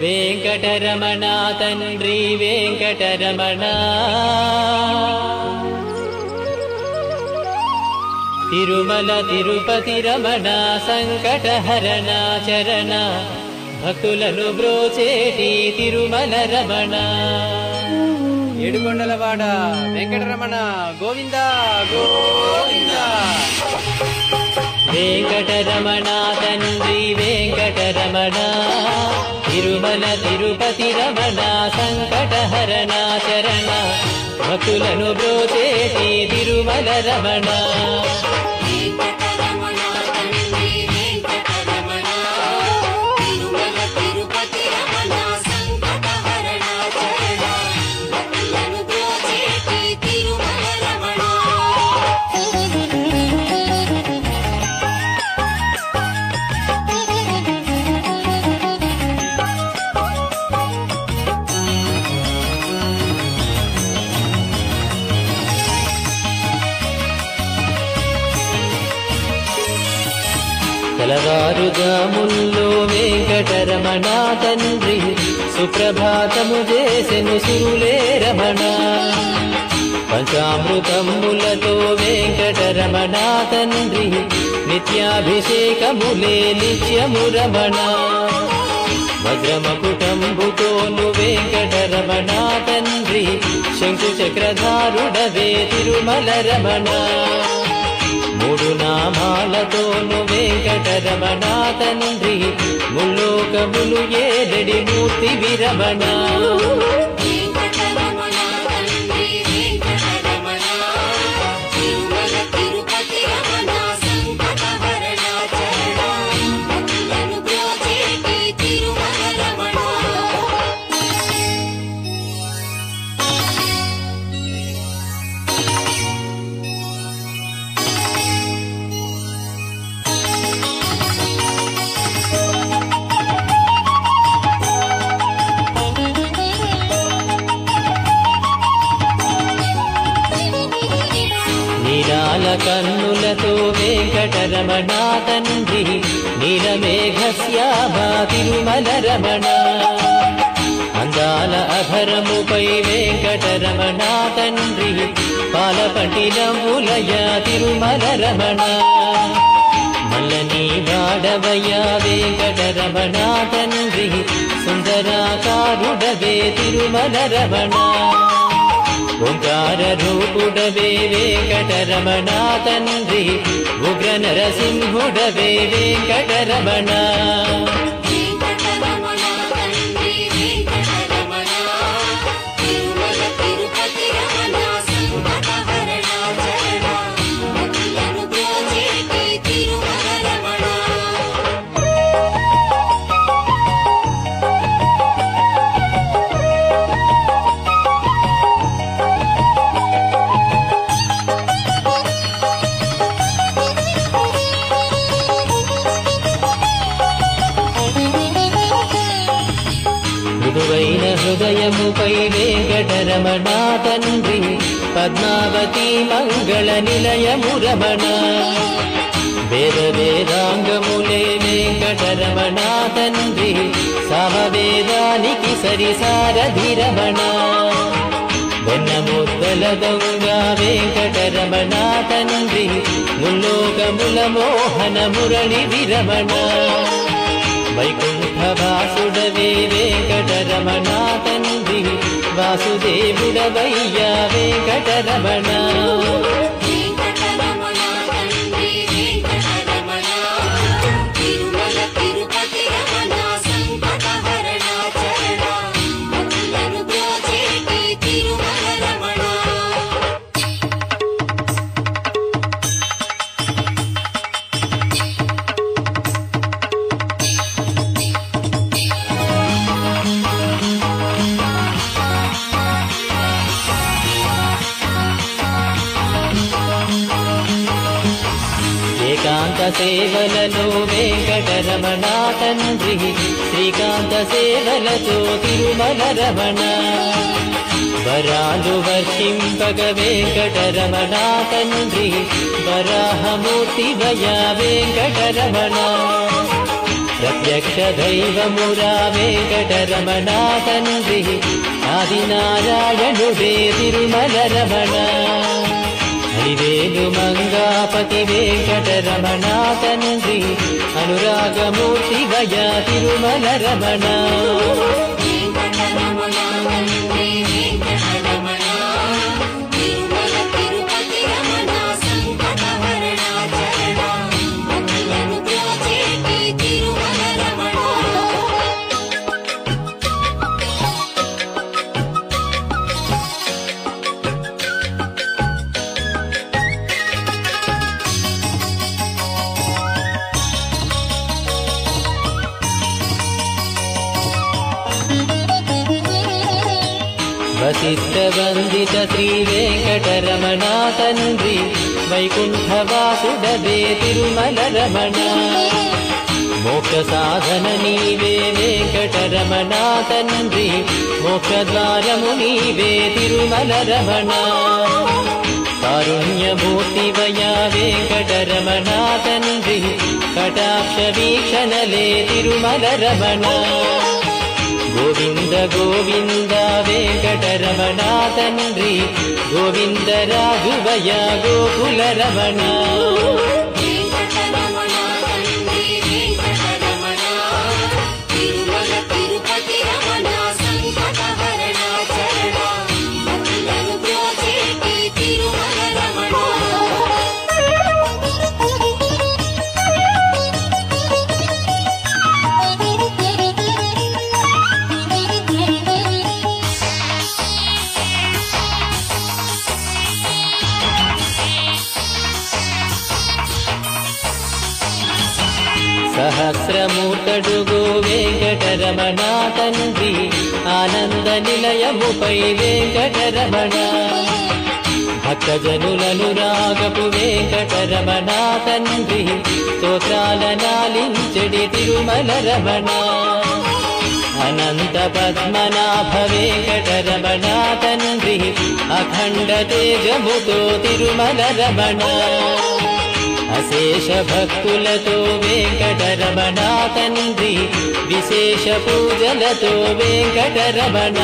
వెంకటరమణ తండ్రి వెంకటరమణ తిరుమల తిరుపతి రమణ సంకటహరణ చరణ భక్తులను బ్రోచేటి తిరుమల రమణ ఏడుకొండలవాడ వెంకటరమణ గోవింద గోవింద. వెంకటరమణ తండ్రి వెంకటరమణ తిరుమల తిరుపతి రమణ సంకటహరణ చరణ భక్తులను బ్రోచేటి తిరుమల రమణ తెల్లవారుజాముల్లో వెంకటరమణ తండ్రి సుప్రభాతము చేసెను సురులే రమణ పంచామృతములతో వెంకటరమణ తండ్రి నిత్యాభిషేకములే నిత్యము రమణ వజ్రమకుటంబుతోను వెంకటరమణ తండ్రి శంకు చక్రధారుడవే తిరుమల రమణ మూడు నామాలతోను వెంకటరమణ తండ్రి ముల్లోకములు ఏదడి మూర్తి విరమణ కన్నులతో వెంకటరమణ తండ్రి నీలమేఘశ్యామా తిరుమల రమణ అందాల అధరముపై వెంకటరమణ తండ్రి పాలపటినములయ తిరుమల రమణ మల్లని వాడవయ వెంకటరమణ తండ్రి సుందరాకారుడవే తిరుమల రమణ ఓంకార రూపుడవే వెంకటరమణ తండ్రి ఉగ్ర నరసింహుడవే వెంకటరమణ మృదువైన హృదయముపై వెంకటరమణ తండ్రి పద్మావతి మంగళ నిలయము రమణ వేద వేదాంగములే వెంకటరమణ తండ్రి సమవేదానికి సరిసారథి రమణ వెన్నముద్దల దొంగ వెంకటరమణ తండ్రి ముల్లోకముల మోహన మురళి విరమణ వైకుంఠవాసుడవే వెంకటరమణ తండ్రి వాసుదేవుడవయ్యా వెంకటరమణ ఏకాంత సేవలలో వెంకటరమణ తండ్రి శ్రీకాంత సేవలతో తిరుమల రమణ వరాలు వర్షింపగ వెంకటరమణ తండ్రి వరాహమూర్తి వయ వెంకటరమణ ప్రత్యక్ష దైవమురా వెంకటరమణ తండ్రి ఆదినారాయణుడే తిరుమల రమణ హరివేలు మంగాపతి వెంకటరమణ తండ్రి అనురాగమూర్తి వయ తిరుమల రమణ వశిష్ఠ వందిత శ్రీ వెంకటరమణ తండ్రి వైకుంఠవాసుడవే తిరుమల రమణ మోక్ష సాధన నీవే వెంకటరమణ తండ్రి మోక్షద్వారము నీవే తిరుమల రమణ కారుణ్యమూర్తి వయా వెంకటరమణ తండ్రి కటాక్ష వీక్షణలే తిరుమల రమణ గోవింద గోవింద వెంకటరమణ తండ్రి గోవింద రాఘవయ గోకుల రమణ సహస్రమూర్తడుగో వెంకటరమణ తండ్రి ఆనంద నిలయముపై వెంకటరమణ భక్తజనులను రాగపు వెంకటరమణ తండ్రి స్తోత్రాల నాలించెడి తిరుమల రమణ అనంత పద్మనాభ వెంకటరమణ తండ్రి అఖండ తేజముతో తిరుమల రమణ అశేష భక్తులతో వెంకటరమణ తండ్రి విశేష పూజలతో వెంకటరమణ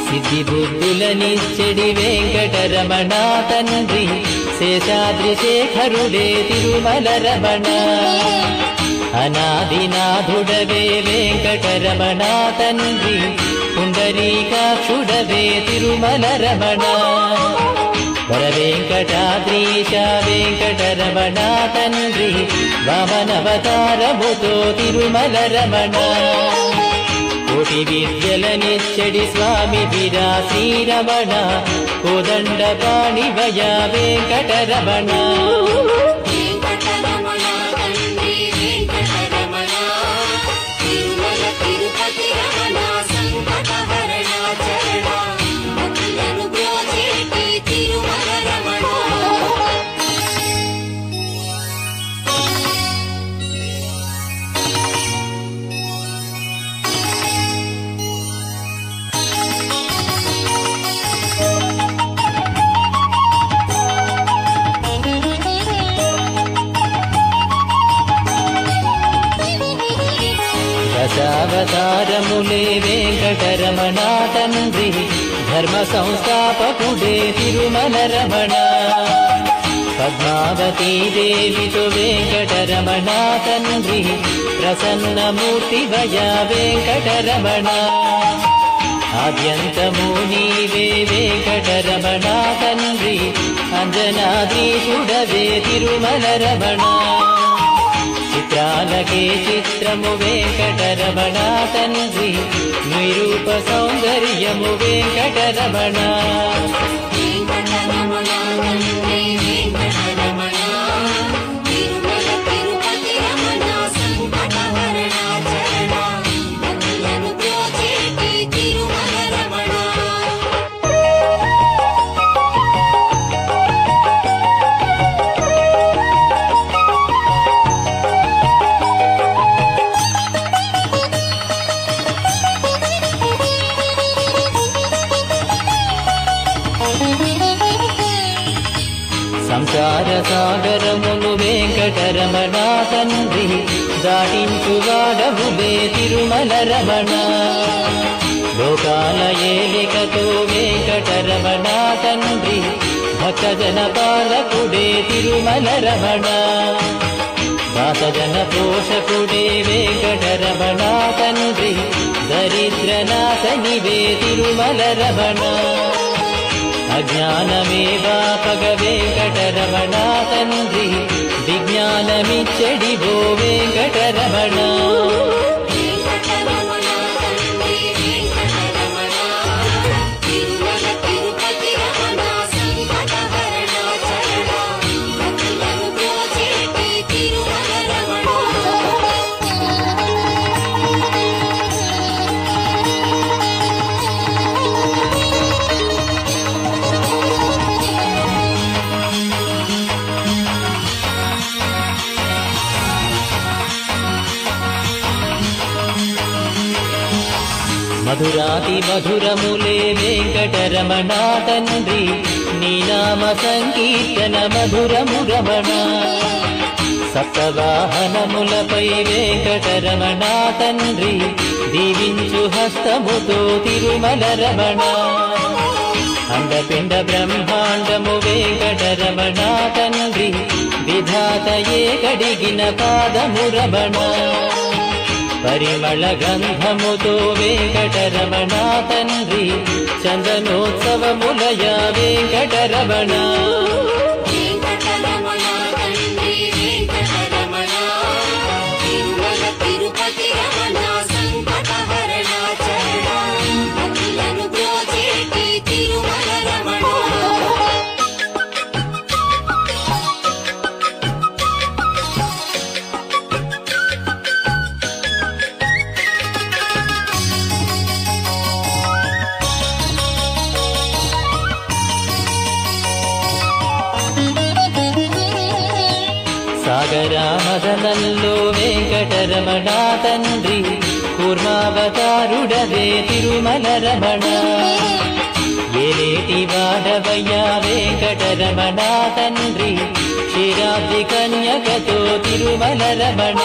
సిద్ధి బుద్ధులనిచ్చెడి వెంకటరమణ తండ్రి శేషాద్రి శేఖరుడే తిరుమల రమణ అనాదినాథుడవే వెంకటరమణ తండ్రి పుండరీకాక్షుడవే తిరుమల రమణ వర వెంకటాద్రీశ వెంకటరమణ తండ్రి వామనవతారముతో తిరుమల రమణ కోటి విద్యలనిచ్చడి స్వామి వీరా శ్రీరమణ కోదండ పాణివయ వెంకటరమణ దశావతారములే వెంకటరమణ తండ్రి ధర్మ సంస్థాపకుడే తిరుమల రమణ పద్మావతీ దేవితో వెంకటరమణ తండ్రి ప్రసన్నమూర్తి వయ వెంకటరమణ ఆద్యంతము నీవే వెంకటరమణ తండ్రి అంజనాద్రీశుడవే తిరుమల రమణ చిత్రాలకే చిత్రము వెంకటరమణ తండ్రి నిరూప సౌందర్యము వెంకటరమణ వెంకటరమణ తండ్రి వెంకటరమణ తిరుమల సంసార సాగరమును వెంకటరమణ తండ్రి దాటించువాడవులే తిరుమల రమణ. లోకాల ఏలికతో వెంకటరమణ తండ్రి భక్తజన పాలకుడే తిరుమల రమణ. దాసజన పోషకుడే వెంకటరమణ తండ్రి దరిద్రనాశనివే తిరుమల రమణ. అజ్ఞానమే వాపగ వెంకటరమణ తండ్రి విజ్ఞానమిచ్చడివో వెంకటరమణ. మధురాతి మధురములే వెంకటరమణ తండ్రి నీ నామ సంకీర్తన మధురము రమణ. సప్తవాహనములపై వెంకటరమణ తండ్రి దీవించు హస్తముతో తిరుమల రమణ. అండపిండ బ్రహ్మాండము వెంకటరమణ తండ్రి విధాతయే కడిగిన పాదము రమణ. పరిమళ గంధముతో వెంకటరమణ తండ్రి చందనోత్సవములయ వెంకటరమణ. సాగరామదనంలో వెంకటరమణ తండ్రి కూర్మావతారుడవే తిరుమల రమణ. ఏలేటి వాడవయ్యా వెంకటరమణ తండ్రి క్షీరాబ్ది కన్యకతో తిరుమల రమణ.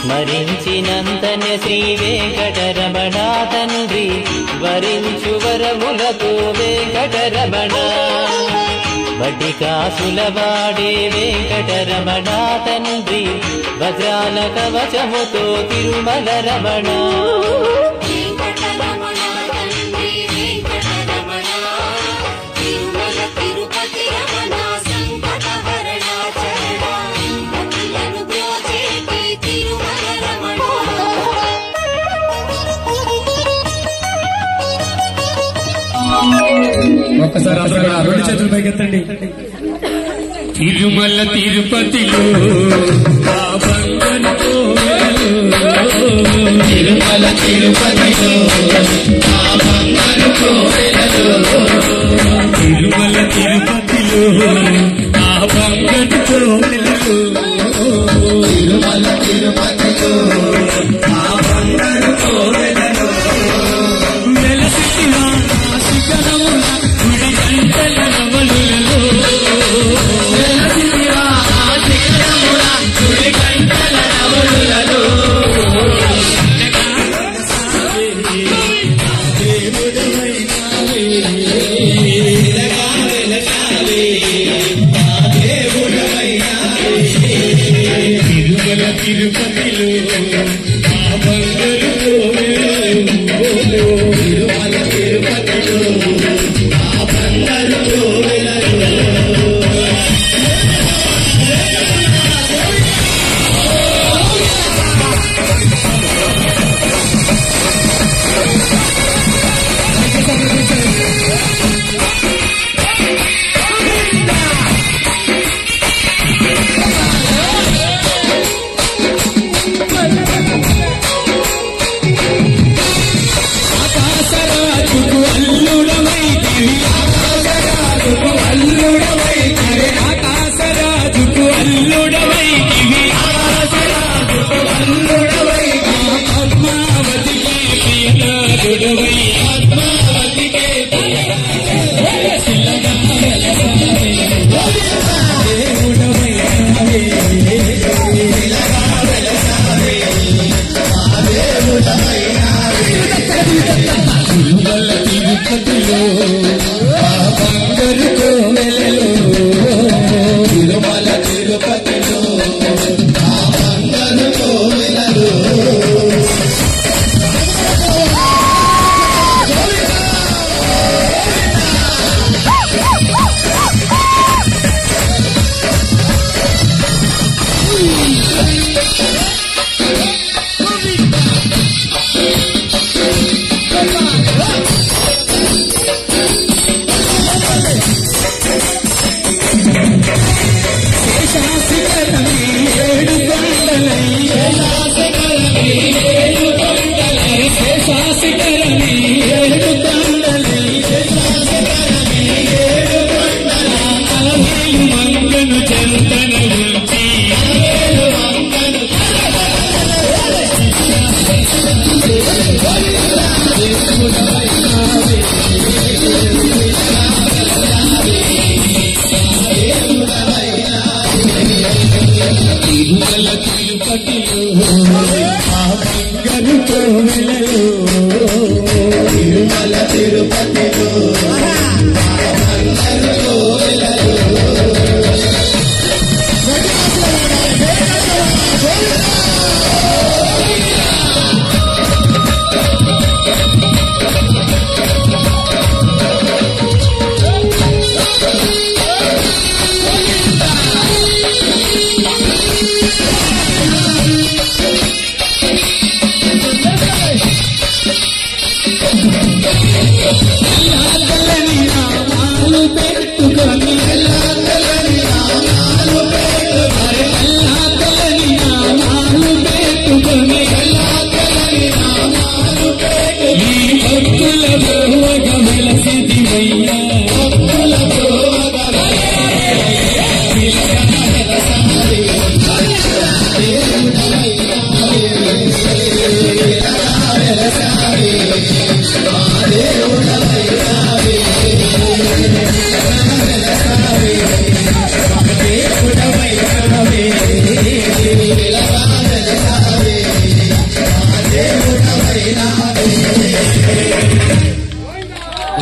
స్మరించినంతనే శ్రీ వెంకటరమణ తండ్రి వరించు వరములతో వెంకటరమణ. వడ్డి కాసులవాడే వెంకటరమణ తండ్రి వజ్రాల కవచముతో తిరుమల రమణ. ఒక్కసారి రెండు చేతులు పైకెత్తండి. తిరుమల తిరుపతిలో తిరుమల తిరుపతిలో తిరుమల తిరుపతిలో ఆ బంగారు కోవెలలో తిరుమల తిరుపతిలో ఆ బంగారు కోవెలలో వెలసివా శిఖరమున గుడి గంటల నవలులలో వెలసివా శిఖరమున గుడి గంటల నవలులలో తిరుమల తిరుపతిలో ఆ బంగారు కోవెలలో తిరుమల తిరుపతిలో ఆ బంగారు కోవెలలో తిరుమల తిరుపతిలో ఆ బంగారు కోవెలలో తిరుమల తిరుపతిలో ఆ బంగారు కోవెలలో తిరుమల తిరుపతిలో ఆ బంగారు కోవెలలో తిరుమల తిరుపతిలో ఆ బంగారు కోవెలలో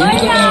ఎందుకు